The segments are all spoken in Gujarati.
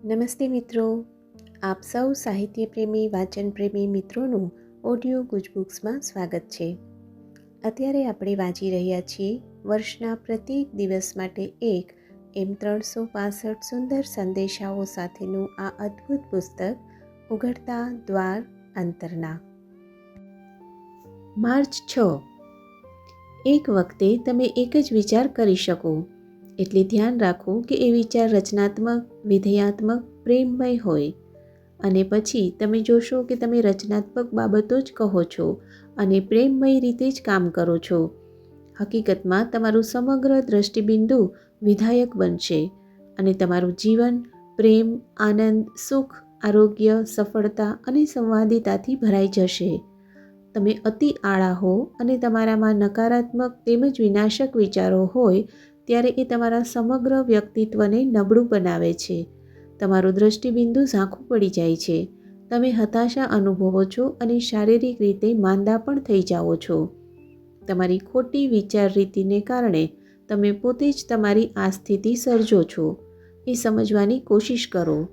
નમસ્તે મિત્રો, આપ સૌ સાહિત્ય પ્રેમી વાચન પ્રેમી મિત્રોનું ઓડિયો ગુજબુક્સમાં સ્વાગત છે. અત્યારે આપણે વાંચી રહ્યા છીએ વર્ષના પ્રત્યેક દિવસ માટે એક એમ 365 સુંદર સંદેશાઓ સાથેનું આ અદ્ભુત પુસ્તક ઉઘડતા દ્વાર અંતરના. માર્ચ 6. એક વખતે તમે એક જ વિચાર કરી શકો, એટલે ધ્યાન રાખો કે એ વિચાર રચનાત્મક, વિધેયાત્મક, પ્રેમમય હોય. અને પછી તમે જોશો કે તમે રચનાત્મક બાબતો જ કહો છો અને પ્રેમમય રીતે જ કામ કરો છો. હકીકતમાં તમારું સમગ્ર દ્રષ્ટિબિંદુ વિધાયક બનશે અને તમારું જીવન પ્રેમ, આનંદ, સુખ, આરોગ્ય, સફળતા અને સંવાદિતાથી ભરાઈ જશે. તમે અતિ આળા હો અને તમારામાં નકારાત્મક તેમજ વિનાશક વિચારો હોય ત્યારે એ તમારા સમગ્ર વ્યક્તિત્વને નબળું બનાવે છે. તમારું દ્રષ્ટિબિંદુ ઝાંખું પડી જાય છે. તમે હતાશા અનુભવો છો અને શારીરિક રીતે માંદા પણ થઈ જાઓ છો. તમારી ખોટી વિચાર રીતિને કારણે તમે પોતે જ તમારી આ સ્થિતિ સર્જો છો. એ સમજવાની કોશિશ કરો,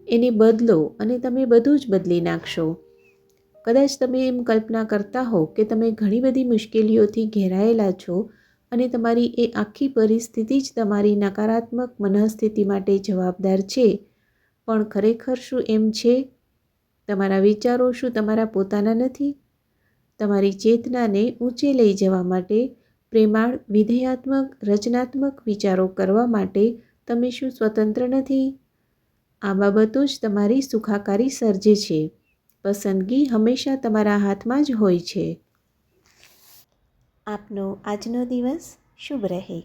એને બદલો અને તમે બધું જ બદલી નાખશો. કદાચ તમે એમ કલ્પના કરતા હો કે તમે ઘણી બધી મુશ્કેલીઓથી ઘેરાયેલા છો અને તમારી એ આખી પરિસ્થિતિ જ તમારી નકારાત્મક મનઃસ્થિતિ માટે જવાબદાર છે. પણ ખરેખર શું એમ છે? તમારા વિચારો શું તમારા પોતાના નથી? તમારી ચેતનાને ઊંચે લઈ જવા માટે, પ્રેમાળ, વિધેયાત્મક, રચનાત્મક વિચારો કરવા માટે તમે શું સ્વતંત્ર નથી? આ બાબતો જ તમારી સુખાકારી સર્જે છે. પસંદગી હંમેશા તમારા હાથમાં જ હોય છે. આપનો આજનો દિવસ શુભ રહે.